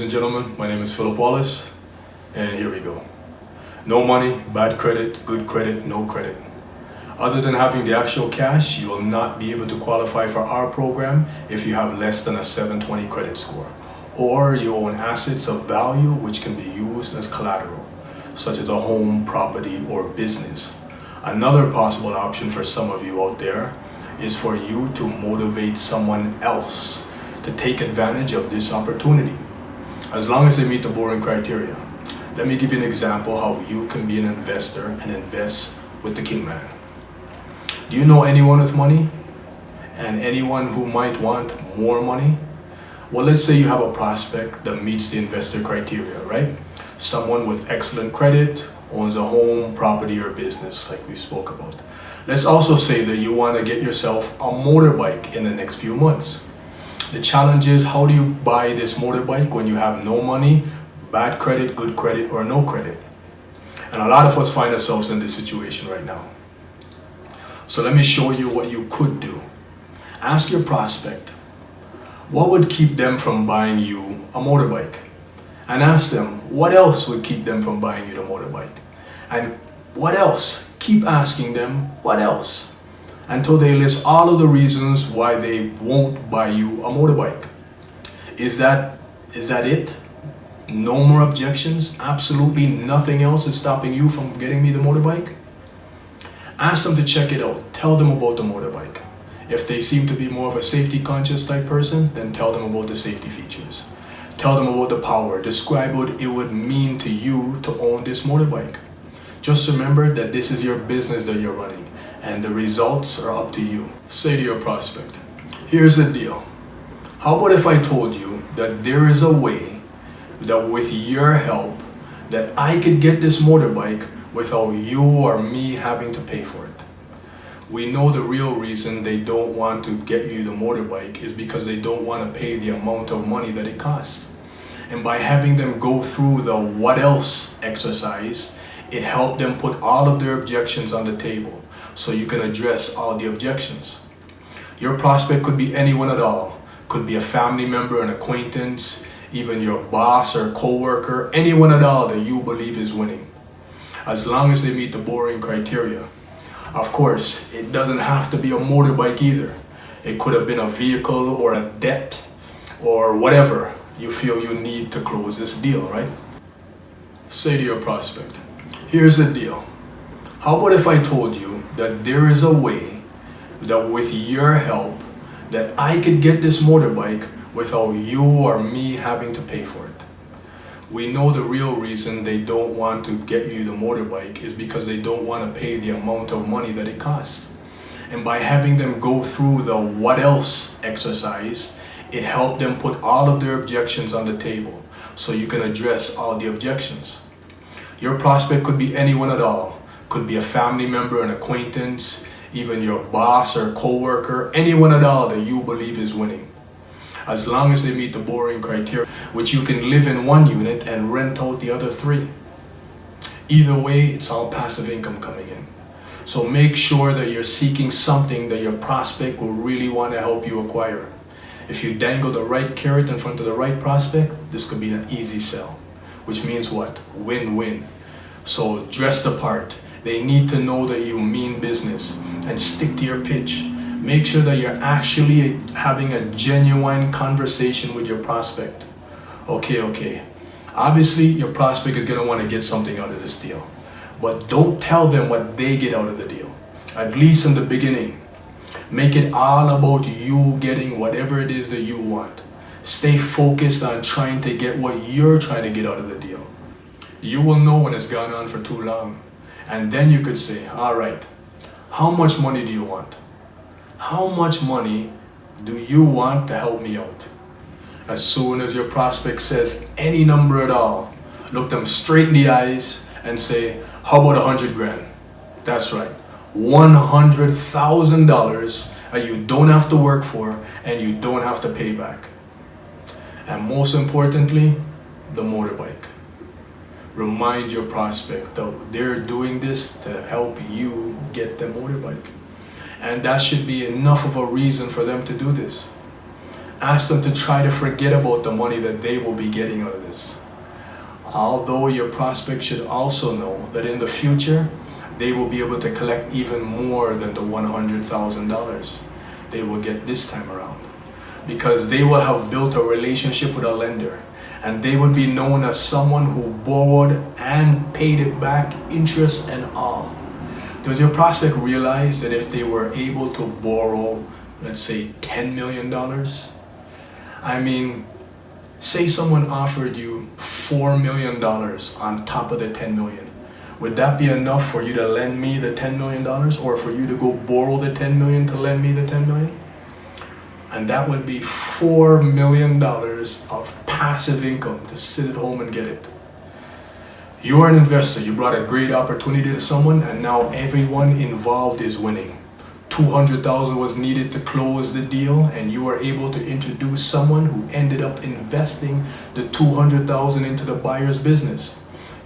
and gentlemen, my name is Philip Wallace, and here we go. No money, bad credit, good credit, no credit. Other than having the actual cash, you will not be able to qualify for our program if you have less than a 720 credit score, or you own assets of value which can be used as collateral, such as a home, property, or business. Another possible option for some of you out there is for you to motivate someone else to take advantage of this opportunity, as long as they meet the boring criteria. Let me give you an example how you can be an investor and invest with the Kingman. Do you know anyone with money and anyone who might want more money? Well, let's say you have a prospect that meets the investor criteria, right? Someone with excellent credit, owns a home, property, or business like we spoke about. Let's also say that you want to get yourself a motorbike in the next few months. The challenge is, how do you buy this motorbike when you have no money, bad credit, good credit, or no credit? And a lot of us find ourselves in this situation right now. So let me show you what you could do. Ask your prospect, what would keep them from buying you a motorbike? And ask them, what else would keep them from buying you the motorbike? And what else? Keep asking them, what else? Until they list all of the reasons why they won't buy you a motorbike. Is that it? No more objections? Absolutely nothing else is stopping you from getting me the motorbike? Ask them to check it out. Tell them about the motorbike. If they seem to be more of a safety conscious type person, then tell them about the safety features. Tell them about the power. Describe what it would mean to you to own this motorbike. Just remember that this is your business that you're running, and the results are up to you. Say to your prospect, here's the deal. How about if I told you that there is a way that with your help that I could get this motorbike without you or me having to pay for it? We know the real reason they don't want to get you the motorbike is because they don't want to pay the amount of money that it costs. And by having them go through the what else exercise, it helped them put all of their objections on the table so you can address all the objections. Your prospect could be anyone at all. Could be a family member, an acquaintance, even your boss or co-worker, anyone at all that you believe is winning, as long as they meet the boring criteria. Of course, it doesn't have to be a motorbike either. It could have been a vehicle or a debt or whatever you feel you need to close this deal, right? Say to your prospect, here's the deal. How about if I told you that there is a way that with your help that I could get this motorbike without you or me having to pay for it? We know the real reason they don't want to get you the motorbike is because they don't want to pay the amount of money that it costs. And by having them go through the what else exercise, it helped them put all of their objections on the table so you can address all the objections. Your prospect could be anyone at all. Could be a family member, an acquaintance, even your boss or co-worker, anyone at all that you believe is winning, as long as they meet the boring criteria, which you can live in one unit and rent out the other 3. Either way, it's all passive income coming in. So make sure that you're seeking something that your prospect will really want to help you acquire. If you dangle the right carrot in front of the right prospect, this could be an easy sell, which means what? Win-win. So dress the part. They need to know that you mean business, and stick to your pitch. Make sure that you're actually having a genuine conversation with your prospect. Okay. Obviously, your prospect is going to want to get something out of this deal. But don't tell them what they get out of the deal, at least in the beginning. Make it all about you getting whatever it is that you want. Stay focused on trying to get what you're trying to get out of the deal. You will know when it's gone on for too long. And then you could say, all right, how much money do you want? How much money do you want to help me out? As soon as your prospect says any number at all, look them straight in the eyes and say, how about 100 grand? That's right, $100,000 that you don't have to work for and you don't have to pay back. And most importantly, the motorbike. Remind your prospect that they're doing this to help you get the motorbike. And that should be enough of a reason for them to do this. Ask them to try to forget about the money that they will be getting out of this. Although your prospect should also know that in the future, they will be able to collect even more than the $100,000 they will get this time around, because they will have built a relationship with a lender, and they would be known as someone who borrowed and paid it back, interest and all. Does your prospect realize that if they were able to borrow, let's say $10 million, I mean, say someone offered you $4 million on top of the $10 million. Would that be enough for you to lend me the $10 million, or for you to go borrow the $10 million to lend me the $10 million? And that would be $4 million of passive income to sit at home and get it. You are an investor. You brought a great opportunity to someone, and now everyone involved is winning. $200,000 was needed to close the deal, and you were able to introduce someone who ended up investing the $200,000 into the buyer's business.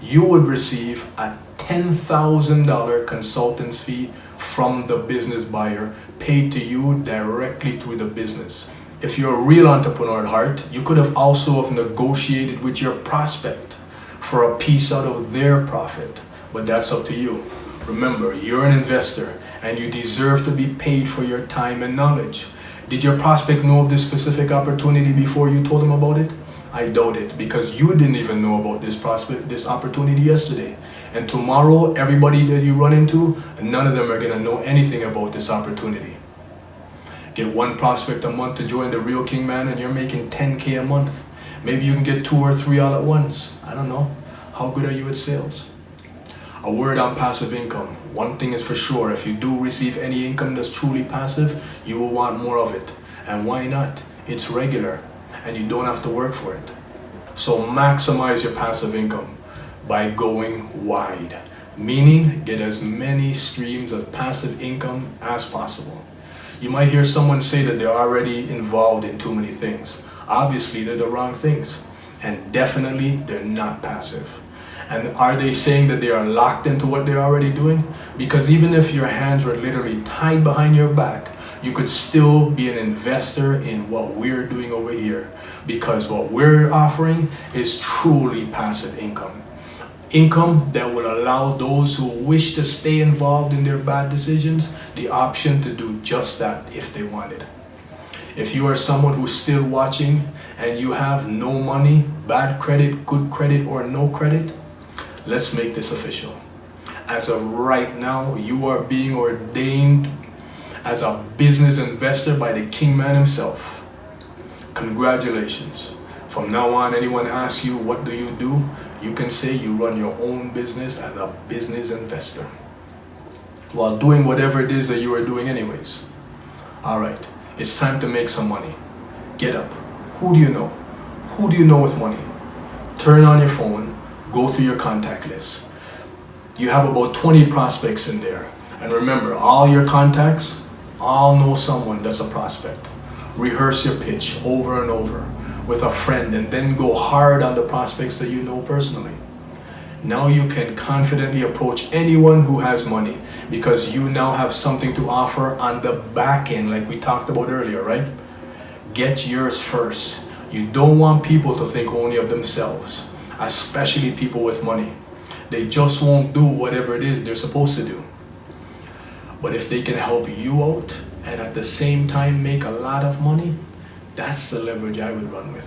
You would receive a $10,000 consultant's fee from the business buyer, paid to you directly through the business. If you're a real entrepreneur at heart, you could have also have negotiated with your prospect for a piece out of their profit, but that's up to you. Remember, you're an investor and you deserve to be paid for your time and knowledge. Did your prospect know of this specific opportunity before you told him about it? I doubt it, because you didn't even know about this opportunity yesterday. And tomorrow, everybody that you run into, none of them are going to know anything about this opportunity. Get one prospect a month to join the Real Kingman and you're making $10K a month. Maybe you can get 2 or 3 all at once. I don't know. How good are you at sales? A word on passive income. One thing is for sure, if you do receive any income that's truly passive, you will want more of it. And why not? It's regular, and you don't have to work for it. So maximize your passive income by going wide, meaning get as many streams of passive income as possible. You might hear someone say that they're already involved in too many things. Obviously, they're the wrong things, and definitely they're not passive. And are they saying that they are locked into what they're already doing? Because even if your hands were literally tied behind your back, you could still be an investor in what we're doing over here, because what we're offering is truly passive income. Income that will allow those who wish to stay involved in their bad decisions the option to do just that if they wanted. If you are someone who's still watching and you have no money, bad credit, good credit, or no credit, let's make this official. As of right now, you are being ordained as a business investor by the Kingman himself. Congratulations. From now on, anyone asks you, what do? You can say you run your own business as a business investor, while doing whatever it is that you are doing anyways. All right, it's time to make some money. Get up. Who do you know? Who do you know with money? Turn on your phone, go through your contact list. You have about 20 prospects in there. And remember, all your contacts all know someone that's a prospect. Rehearse your pitch over and over with a friend, and then go hard on the prospects that you know personally. Now you can confidently approach anyone who has money, because you now have something to offer on the back end, like we talked about earlier, right? Get yours first. You don't want people to think only of themselves, especially people with money. They just won't do whatever it is they're supposed to do. But if they can help you out and at the same time make a lot of money, that's the leverage I would run with.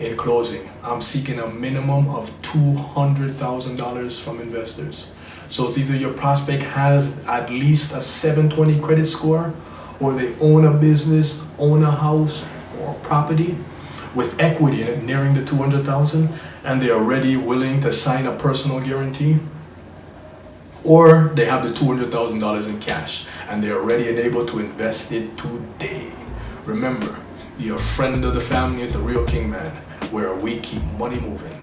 In closing, I'm seeking a minimum of $200,000 from investors. So it's either your prospect has at least a 720 credit score, or they own a business, own a house or property with equity in it nearing the 200,000, and they are ready, willing to sign a personal guarantee, or they have the $200,000 in cash and they are ready and able to invest it today. Remember, you're a friend of the family at the Real Kingman, where we keep money moving.